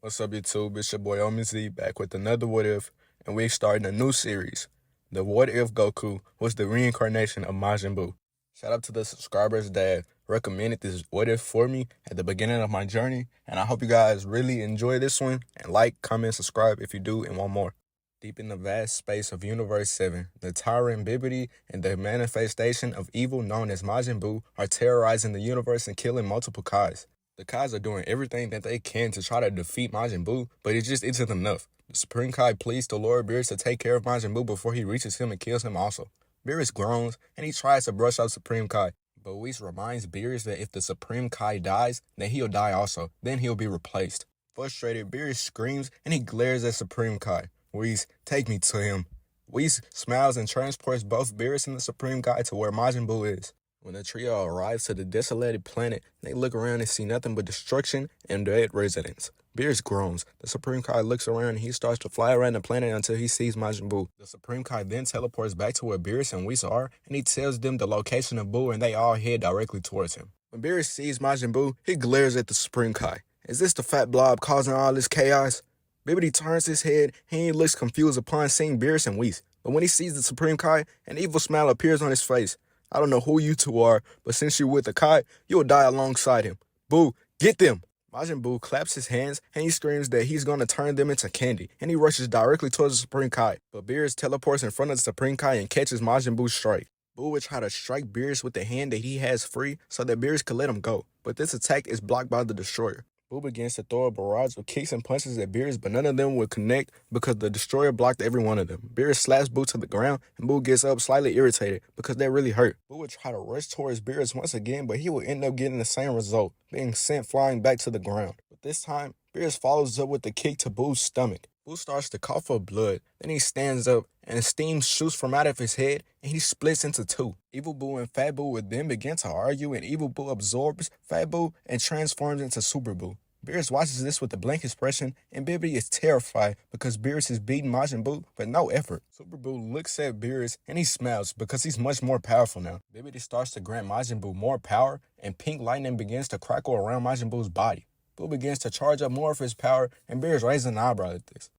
What's up, YouTube? It's your boy Omen back with another What If, and we're starting a new series. The What If Goku was the reincarnation of Majin Buu. Shout out to the subscribers that recommended this What If for me at the beginning of my journey, and I hope you guys really enjoy this one, and like, comment, subscribe if you do, and want more. Deep in the vast space of Universe 7, the tyrant Bibidi and the manifestation of evil known as Majin Buu are terrorizing the universe and killing multiple Kais. The Kais are doing everything that they can to try to defeat Majin Buu, but it just isn't enough. The Supreme Kai pleads to Lord Beerus to take care of Majin Buu before he reaches him and kills him also. Beerus groans, and he tries to brush off Supreme Kai, but Whis reminds Beerus that if the Supreme Kai dies, then he'll die also, then he'll be replaced. Frustrated, Beerus screams, and he glares at Supreme Kai. Whis, take me to him. Whis smiles and transports both Beerus and the Supreme Kai to where Majin Buu is. When the trio arrives to the desolated planet, they look around and see nothing but destruction and dead residents. Beerus groans. The Supreme Kai looks around and he starts to fly around the planet until he sees Majin Buu. The Supreme Kai then teleports back to where Beerus and Whis are, and he tells them the location of Buu, and they all head directly towards him. When Beerus sees Majin Buu, he glares at the Supreme Kai. Is this the fat blob causing all this chaos? Bibidi turns his head and he looks confused upon seeing Beerus and Whis. But when he sees the Supreme Kai, an evil smile appears on his face. I don't know who you two are, but since you're with the Kai, you'll die alongside him. Buu, get them! Majin Buu claps his hands and he screams that he's going to turn them into candy, and he rushes directly towards the Supreme Kai. But Beerus teleports in front of the Supreme Kai and catches Majin Buu's strike. Buu would try to strike Beerus with the hand that he has free so that Beerus could let him go, but this attack is blocked by the Destroyer. Buu begins to throw a barrage of kicks and punches at Beerus, but none of them would connect because the Destroyer blocked every one of them. Beerus slaps Buu to the ground, and Buu gets up slightly irritated because that really hurt. Buu would try to rush towards Beerus once again, but he would end up getting the same result, being sent flying back to the ground. But this time, Beerus follows up with a kick to Buu's stomach. Buu starts to cough up blood, then he stands up, and steam shoots from out of his head, and he splits into two. Evil Buu and Fat Buu would then begin to argue, and Evil Buu absorbs Fat Buu and transforms into Super Buu. Beerus watches this with a blank expression, and Bibidi is terrified because Beerus is beating Majin Buu with no effort. Super Buu looks at Beerus and he smiles because he's much more powerful now. Bibidi starts to grant Majin Buu more power, and pink lightning begins to crackle around Majin Buu's body. Buu begins to charge up more of his power, and Beerus raises an eyebrow at this.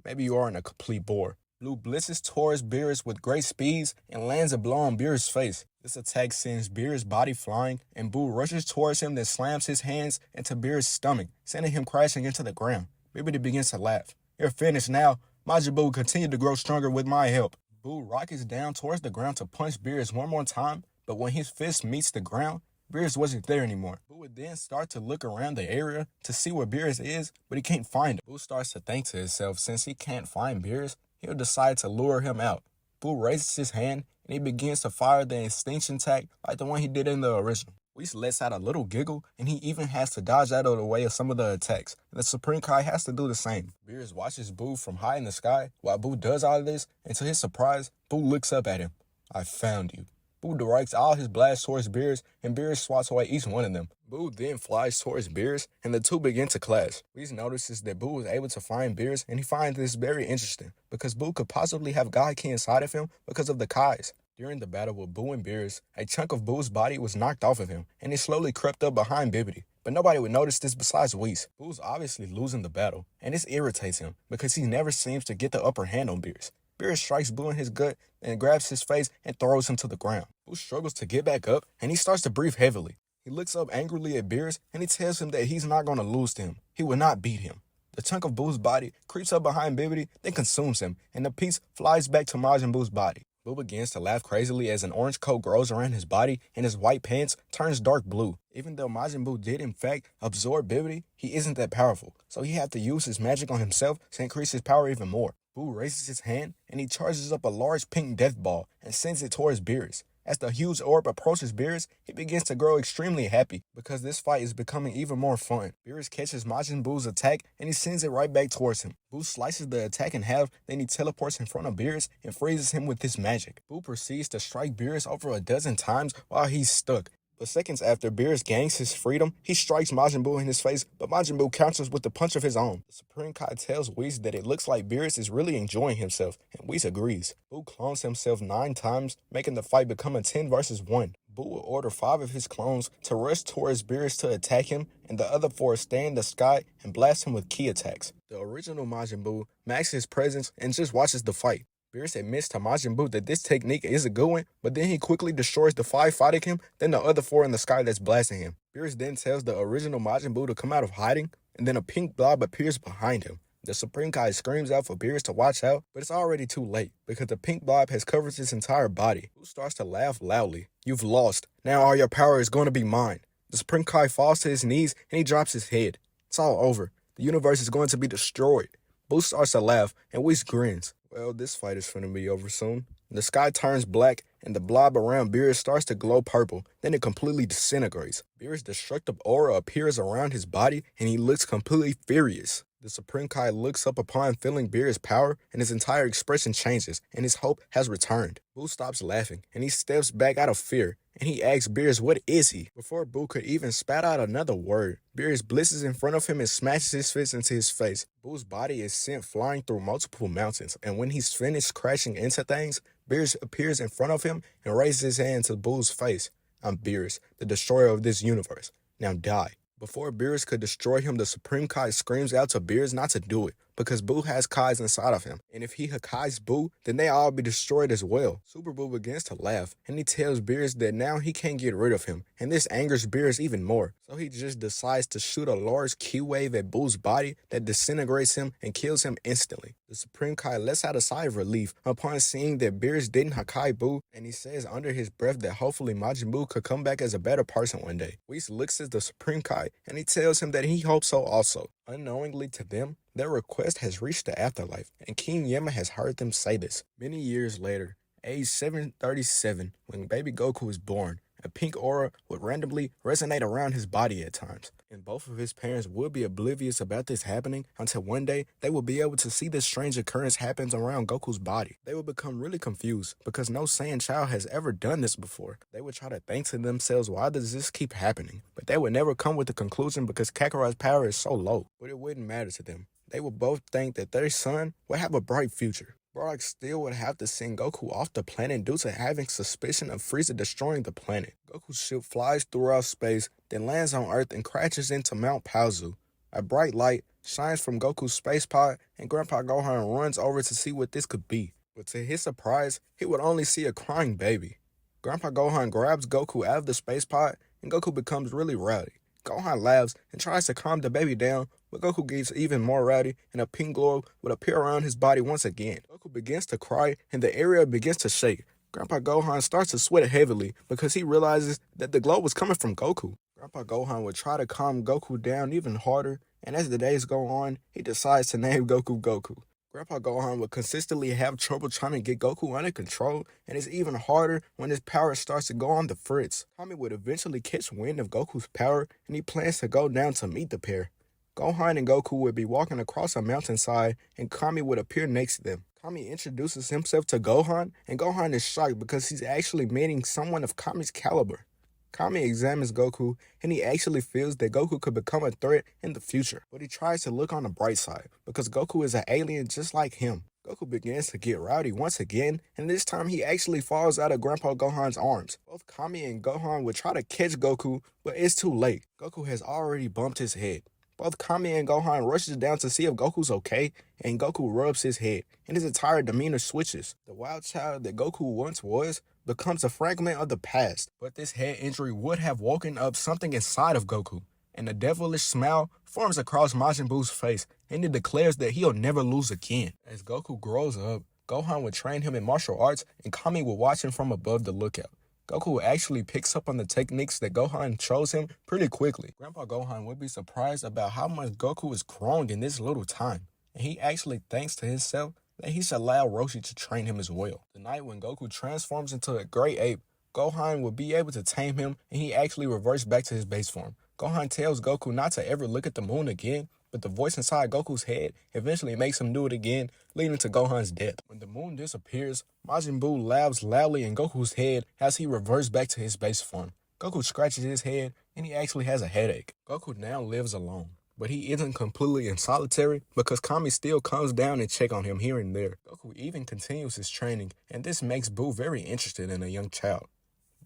Maybe you aren't a complete bore. Blue blitzes towards Beerus with great speeds and lands a blow on Beerus' face. This attack sends Beerus' body flying, and Buu rushes towards him, then slams his hands into Beerus' stomach, sending him crashing into the ground. Bibidi begins to laugh. You're finished now. Majin Buu continue to grow stronger with my help. Buu rockets down towards the ground to punch Beerus one more time, but when his fist meets the ground, Beerus wasn't there anymore. Buu would then start to look around the area to see where Beerus is, but he can't find him. Buu starts to think to himself, since he can't find Beerus, he'll decide to lure him out. Buu raises his hand, and he begins to fire the extinction attack like the one he did in the original. Whis lets out a little giggle, and he even has to dodge out of the way of some of the attacks. And the Supreme Kai has to do the same. Beerus watches Buu from high in the sky while Buu does all of this, and to his surprise, Buu looks up at him. I found you. Buu directs all his blasts towards Beerus, and Beerus swats away each one of them. Buu then flies towards Beerus, and the two begin to clash. Whis notices that Buu was able to find Beerus, and he finds this very interesting, because Buu could possibly have God Ki inside of him because of the Kais. During the battle with Buu and Beerus, a chunk of Buu's body was knocked off of him, and he slowly crept up behind Bibidi. But nobody would notice this besides Whis. Buu's obviously losing the battle, and this irritates him, because he never seems to get the upper hand on Beerus. Beerus strikes Buu in his gut and grabs his face and throws him to the ground. Buu struggles to get back up, and he starts to breathe heavily. He looks up angrily at Beerus, and he tells him that he's not going to lose to him. He will not beat him. The chunk of Buu's body creeps up behind Bibidi, then consumes him, and the piece flies back to Majin Buu's body. Buu begins to laugh crazily as an orange coat grows around his body, and his white pants turns dark blue. Even though Majin Buu did in fact absorb Bibidi, he isn't that powerful, so he had to use his magic on himself to increase his power even more. Buu raises his hand, and he charges up a large pink death ball and sends it towards Beerus. As the huge orb approaches Beerus, he begins to grow extremely happy because this fight is becoming even more fun. Beerus catches Majin Buu's attack, and he sends it right back towards him. Buu slices the attack in half, then he teleports in front of Beerus and freezes him with his magic. Buu proceeds to strike Beerus over a dozen times while he's stuck. But seconds after Beerus gains his freedom, he strikes Majin Buu in his face, but Majin Buu counters with a punch of his own. The Supreme Kai tells Whis that it looks like Beerus is really enjoying himself, and Whis agrees. Buu clones himself 9 times, making the fight become a 10 versus 1. Buu will order 5 of his clones to rush towards Beerus to attack him, and the other 4 stay in the sky and blast him with ki attacks. The original Majin Buu maxes his presence and just watches the fight. Beerus admits to Majin Buu that this technique is a good one, but then he quickly destroys the 5 fighting him, then the other 4 in the sky that's blasting him. Beerus then tells the original Majin Buu to come out of hiding, and then a pink blob appears behind him. The Supreme Kai screams out for Beerus to watch out, but it's already too late, because the pink blob has covered his entire body. Buu starts to laugh loudly. "You've lost. Now all your power is going to be mine." The Supreme Kai falls to his knees, and he drops his head. It's all over. The universe is going to be destroyed. Buu starts to laugh, and Whis grins. Well, this fight is finna be over soon. The sky turns black, and the blob around Beerus starts to glow purple. Then it completely disintegrates. Beerus' destructive aura appears around his body, and he looks completely furious. The Supreme Kai looks up upon feeling Beerus' power, and his entire expression changes, and his hope has returned. Buu stops laughing, and he steps back out of fear, and he asks Beerus, "What is he?" Before Buu could even spat out another word, Beerus blitzes in front of him and smashes his fist into his face. Buu's body is sent flying through multiple mountains, and when he's finished crashing into things, Beerus appears in front of him and raises his hand to Buu's face. "I'm Beerus, the destroyer of this universe. Now die." Before Beerus could destroy him, the Supreme Kai screams out to Beerus not to do it, because Buu has Kais inside of him, and if he Hakais Buu, then they all be destroyed as well. Super Buu begins to laugh, and he tells Beerus that now he can't get rid of him, and this angers Beerus even more. So he just decides to shoot a large ki wave at Buu's body that disintegrates him and kills him instantly. The Supreme Kai lets out a sigh of relief upon seeing that Beerus didn't Hakai Buu, and he says under his breath that hopefully Majin Buu could come back as a better person one day. Whis looks at the Supreme Kai, and he tells him that he hopes so also. Unknowingly to them, their request has reached the afterlife, and King Yama has heard them say this. Many years later, age 737, when baby Goku is born, a pink aura would randomly resonate around his body at times, and both of his parents would be oblivious about this happening until one day they would be able to see this strange occurrence happens around Goku's body. They would become really confused because no Saiyan child has ever done this before. They would try to think to themselves, why does this keep happening? But they would never come with the conclusion because Kakarot's power is so low. But it wouldn't matter to them. They would both think that their son would have a bright future. Brock still would have to send Goku off the planet due to having suspicion of Frieza destroying the planet. Goku's ship flies throughout space, then lands on Earth and crashes into Mount Paozu. A bright light shines from Goku's space pod, and Grandpa Gohan runs over to see what this could be. But to his surprise, he would only see a crying baby. Grandpa Gohan grabs Goku out of the space pod, and Goku becomes really rowdy. Gohan laughs and tries to calm the baby down, but Goku gets even more rowdy, and a pink glow would appear around his body once again. Goku begins to cry, and the area begins to shake. Grandpa Gohan starts to sweat heavily because he realizes that the glow was coming from Goku. Grandpa Gohan would try to calm Goku down even harder, and as the days go on, he decides to name Goku Goku. Grandpa Gohan would consistently have trouble trying to get Goku under control, and it's even harder when his power starts to go on the fritz. Kami would eventually catch wind of Goku's power, and he plans to go down to meet the pair. Gohan and Goku would be walking across a mountainside, and Kami would appear next to them. Kami introduces himself to Gohan, and Gohan is shocked because he's actually meeting someone of Kami's caliber. Kami examines Goku, and he actually feels that Goku could become a threat in the future. But he tries to look on the bright side, because Goku is an alien just like him. Goku begins to get rowdy once again, and this time he actually falls out of Grandpa Gohan's arms. Both Kami and Gohan would try to catch Goku, but it's too late. Goku has already bumped his head. Both Kami and Gohan rushes down to see if Goku's okay, and Goku rubs his head, and his entire demeanor switches. The wild child that Goku once was becomes a fragment of the past, but this head injury would have woken up something inside of Goku, and a devilish smile forms across Majin Buu's face, and he declares that he'll never lose again. As Goku grows up, Gohan would train him in martial arts, and Kami would watch him from above the lookout. Goku actually picks up on the techniques that Gohan shows him pretty quickly. Grandpa Gohan would be surprised about how much Goku has grown in this little time, and he actually thinks to himself that he should allow Roshi to train him as well. The night when Goku transforms into a great ape, Gohan will be able to tame him, and he actually reverts back to his base form. Gohan tells Goku not to ever look at the moon again, but the voice inside Goku's head eventually makes him do it again, leading to Gohan's death. When the moon disappears, Majin Buu laughs loudly in Goku's head as he reverts back to his base form. Goku scratches his head, and he actually has a headache. Goku now lives alone, but he isn't completely in solitary because Kami still comes down and check on him here and there. Goku even continues his training, and this makes Buu very interested in a young child.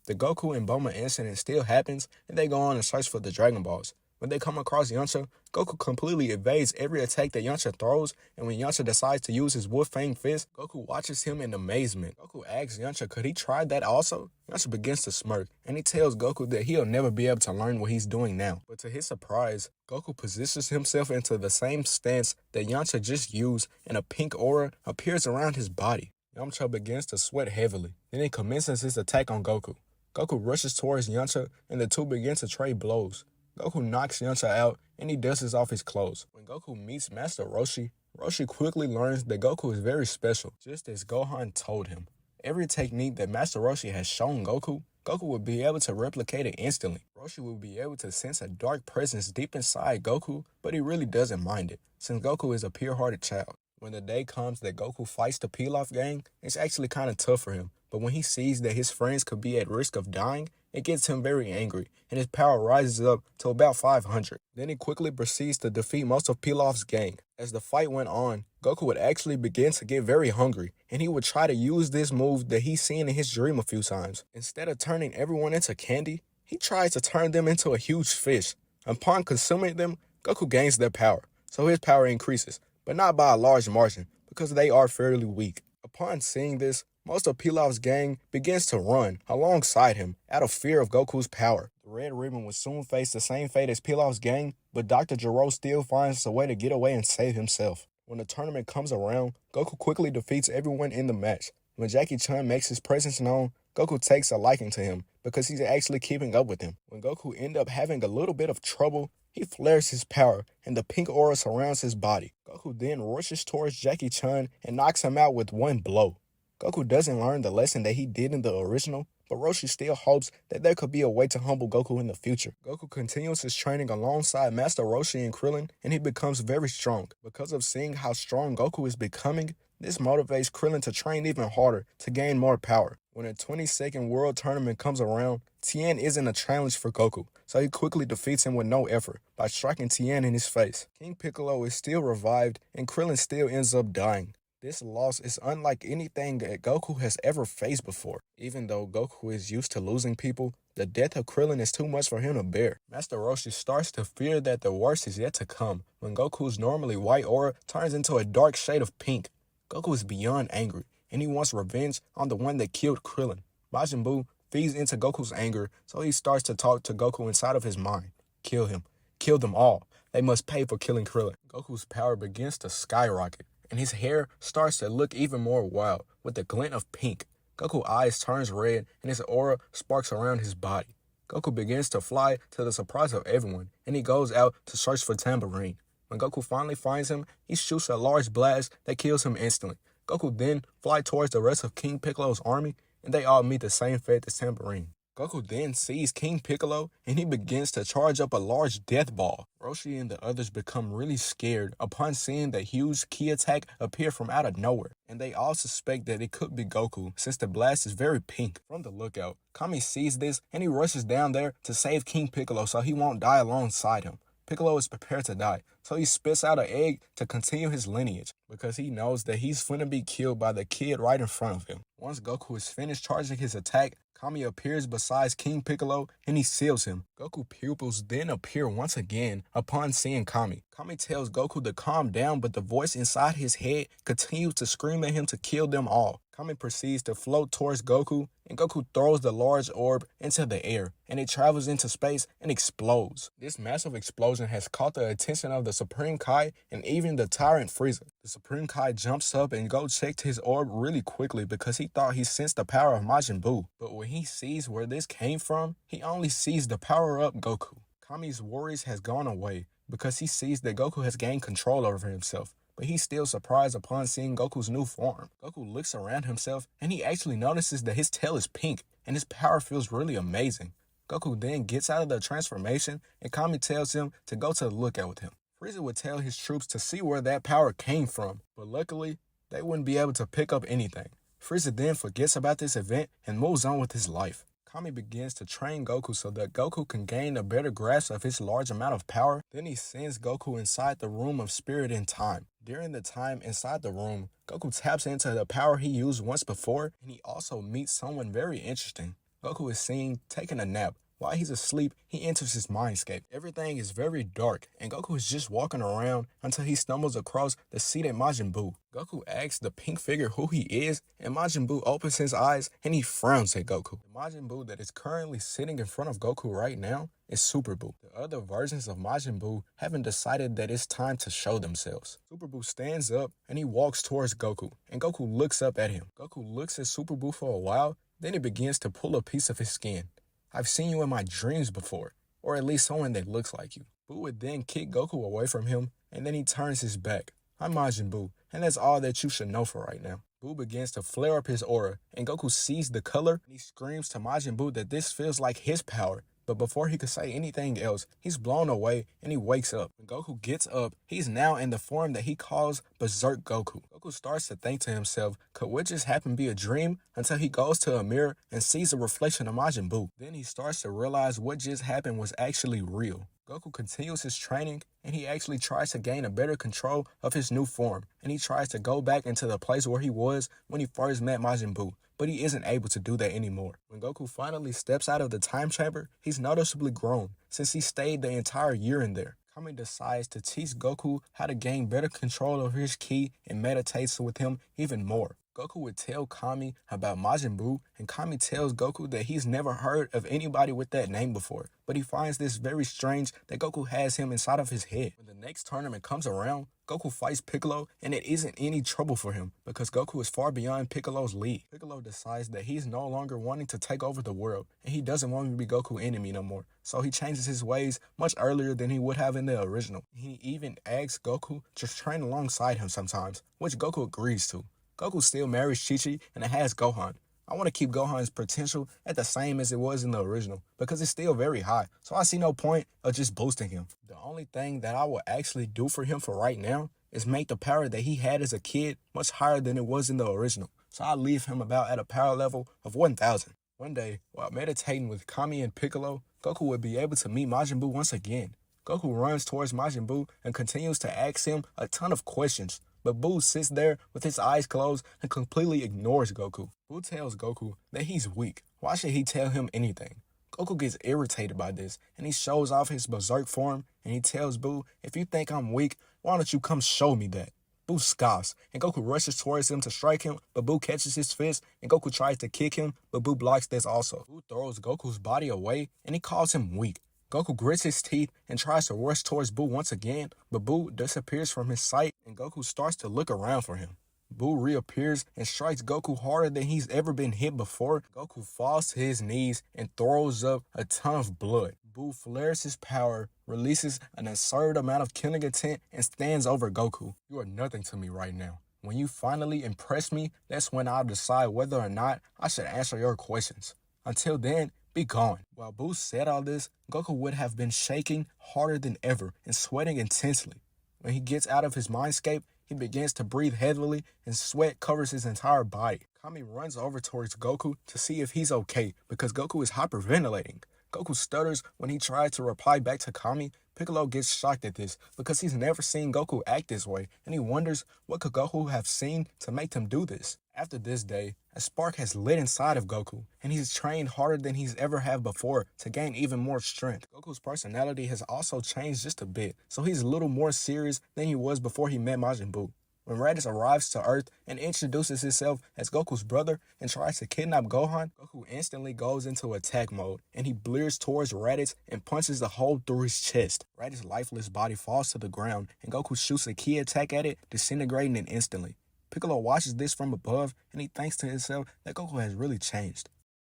The Goku and Bulma incident still happens, and they go on and search for the Dragon Balls. When they come across Yamcha, Goku completely evades every attack that Yamcha throws, and when Yamcha decides to use his Wolf Fang Fist, Goku watches him in amazement. Goku asks Yamcha could he try that also? Yamcha begins to smirk, and he tells Goku that he'll never be able to learn what he's doing now. But to his surprise, Goku positions himself into the same stance that Yamcha just used, and a pink aura appears around his body. Yamcha begins to sweat heavily, then he commences his attack on Goku. Goku rushes towards Yamcha, and the two begin to trade blows. Goku knocks Yamcha out, and he dusts off his clothes. When Goku meets Master Roshi, Roshi quickly learns that Goku is very special, just as Gohan told him. Every technique that Master Roshi has shown Goku, Goku will be able to replicate it instantly. Roshi will be able to sense a dark presence deep inside Goku, but he really doesn't mind it, since Goku is a pure-hearted child. When the day comes that Goku fights the Pilaf gang, it's actually kind of tough for him, but when he sees that his friends could be at risk of dying, it gets him very angry, and his power rises up to about 500. Then he quickly proceeds to defeat most of Pilaf's gang. As the fight went on, Goku would actually begin to get very hungry, and he would try to use this move that he's seen in his dream a few times. Instead of turning everyone into candy, he tries to turn them into a huge fish. Upon consuming them, Goku gains their power, so his power increases, but not by a large margin, because they are fairly weak. Upon seeing this, most of Pilaf's gang begins to run alongside him out of fear of Goku's power. The Red Ribbon would soon face the same fate as Pilaf's gang, but Dr. Gero still finds a way to get away and save himself. When the tournament comes around, Goku quickly defeats everyone in the match. When Jackie Chun makes his presence known, Goku takes a liking to him because he's actually keeping up with him. When Goku ends up having a little bit of trouble, he flares his power, and the pink aura surrounds his body. Goku then rushes towards Jackie Chun and knocks him out with one blow. Goku doesn't learn the lesson that he did in the original, but Roshi still hopes that there could be a way to humble Goku in the future. Goku continues his training alongside Master Roshi and Krillin, and he becomes very strong. Because of seeing how strong Goku is becoming, this motivates Krillin to train even harder to gain more power. When a 22nd World Tournament comes around, Tien isn't a challenge for Goku, so he quickly defeats him with no effort by striking Tien in his face. King Piccolo is still revived, and Krillin still ends up dying. This loss is unlike anything that Goku has ever faced before. Even though Goku is used to losing people, the death of Krillin is too much for him to bear. Master Roshi starts to fear that the worst is yet to come when Goku's normally white aura turns into a dark shade of pink. Goku is beyond angry, and he wants revenge on the one that killed Krillin. Majin Buu feeds into Goku's anger, so he starts to talk to Goku inside of his mind. Kill him. Kill them all. They must pay for killing Krillin. Goku's power begins to skyrocket, and his hair starts to look even more wild with a glint of pink. Goku's eyes turns red, and his aura sparks around his body. Goku begins to fly to the surprise of everyone, and he goes out to search for Tambourine. When Goku finally finds him, he shoots a large blast that kills him instantly. Goku then flies towards the rest of King Piccolo's army, and they all meet the same fate as Tambourine. Goku then sees King Piccolo, and he begins to charge up a large death ball. Roshi and the others become really scared upon seeing the huge ki attack appear from out of nowhere, and they all suspect that it could be Goku since the blast is very pink. From the lookout, Kami sees this, and he rushes down there to save King Piccolo so he won't die alongside him. Piccolo is prepared to die, so he spits out an egg to continue his lineage, because he knows that he's finna be killed by the kid right in front of him. Once Goku is finished charging his attack, Kami appears beside King Piccolo, and he seals him. Goku pupils then appear once again upon seeing Kami. Kami tells Goku to calm down, but the voice inside his head continues to scream at him to kill them all. Kami proceeds to float towards Goku, and Goku throws the large orb into the air, and it travels into space and explodes. This massive explosion has caught the attention of the Supreme Kai and even the Tyrant Frieza. The Supreme Kai jumps up and goes check his orb really quickly because he thought he sensed the power of Majin Buu. But when he sees where this came from, he only sees the power-up Goku. Kami's worries has gone away because he sees that Goku has gained control over himself. But he's still surprised upon seeing Goku's new form. Goku looks around himself, and he actually notices that his tail is pink, and his power feels really amazing. Goku then gets out of the transformation, and Kami tells him to go to the lookout with him. Frieza would tell his troops to see where that power came from, but luckily, they wouldn't be able to pick up anything. Frieza then forgets about this event and moves on with his life. Kami begins to train Goku so that Goku can gain a better grasp of his large amount of power. Then he sends Goku inside the room of spirit and time. During the time inside the room, Goku taps into the power he used once before, and he also meets someone very interesting. Goku is seen taking a nap. While he's asleep, he enters his mindscape. Everything is very dark, and Goku is just walking around until he stumbles across the seated Majin Buu. Goku asks the pink figure who he is, and Majin Buu opens his eyes and he frowns at Goku. The Majin Buu that is currently sitting in front of Goku right now is Super Buu. The other versions of Majin Buu haven't decided that it's time to show themselves. Super Buu stands up and he walks towards Goku, and Goku looks up at him. Goku looks at Super Buu for a while, then he begins to pull a piece of his skin. I've seen you in my dreams before, or at least someone that looks like you. Buu would then kick Goku away from him, and then he turns his back. I'm Majin Buu, and that's all that you should know for right now. Buu begins to flare up his aura, and Goku sees the color, and he screams to Majin Buu that this feels like his power. But before he could say anything else, he's blown away and he wakes up. When Goku gets up, he's now in the form that he calls Berserk Goku. Goku starts to think to himself, could what just happened be a dream? Until he goes to a mirror and sees a reflection of Majin Buu. Then he starts to realize what just happened was actually real. Goku continues his training, and he actually tries to gain a better control of his new form, and he tries to go back into the place where he was when he first met Majin Buu, but he isn't able to do that anymore. When Goku finally steps out of the time chamber, he's noticeably grown, since he stayed the entire year in there. Kami decides to teach Goku how to gain better control over his ki and meditates with him even more. Goku would tell Kami about Majin Buu, and Kami tells Goku that he's never heard of anybody with that name before, but he finds this very strange that Goku has him inside of his head. When the next tournament comes around, Goku fights Piccolo, and it isn't any trouble for him because Goku is far beyond Piccolo's league. Piccolo decides that he's no longer wanting to take over the world, and he doesn't want to be Goku's enemy no more, so he changes his ways much earlier than he would have in the original. He even asks Goku to train alongside him sometimes, which Goku agrees to. Goku still marries Chi-Chi and it has Gohan. I want to keep Gohan's potential at the same as it was in the original because it's still very high, so I see no point of just boosting him. The only thing that I will actually do for him for right now is make the power that he had as a kid much higher than it was in the original, so I leave him about at a power level of 1000. One day, while meditating with Kami and Piccolo, Goku would be able to meet Majin Buu once again. Goku runs towards Majin Buu and continues to ask him a ton of questions. But Buu sits there with his eyes closed and completely ignores Goku. Buu tells Goku that he's weak. Why should he tell him anything? Goku gets irritated by this, and he shows off his berserk form, and he tells Buu, if you think I'm weak, why don't you come show me that? Buu scoffs, and Goku rushes towards him to strike him, but Buu catches his fist, and Goku tries to kick him, but Buu blocks this also. Buu throws Goku's body away, and he calls him weak. Goku grits his teeth and tries to rush towards Buu once again, but Buu disappears from his sight and Goku starts to look around for him. Buu reappears and strikes Goku harder than he's ever been hit before. Goku falls to his knees and throws up a ton of blood. Buu flares his power, releases an absurd amount of killing intent, and stands over Goku. You are nothing to me right now. When you finally impress me, that's when I'll decide whether or not I should answer your questions. Until then, be gone. While Buu said all this, Goku would have been shaking harder than ever and sweating intensely. When he gets out of his mindscape, he begins to breathe heavily and sweat covers his entire body. Kami runs over towards Goku to see if he's okay because Goku is hyperventilating. Goku stutters when he tries to reply back to Kami. Piccolo gets shocked at this because he's never seen Goku act this way, and he wonders what could Goku have seen to make him do this. After this day, a spark has lit inside of Goku, and he's trained harder than he's ever have before to gain even more strength. Goku's personality has also changed just a bit, so he's a little more serious than he was before he met Majin Buu. When Raditz arrives to Earth and introduces himself as Goku's brother and tries to kidnap Gohan, Goku instantly goes into attack mode, and he blears towards Raditz and punches a hole through his chest. Raditz's lifeless body falls to the ground, and Goku shoots a ki attack at it, disintegrating it instantly. Piccolo watches this from above, and he thinks to himself that Goku has really changed.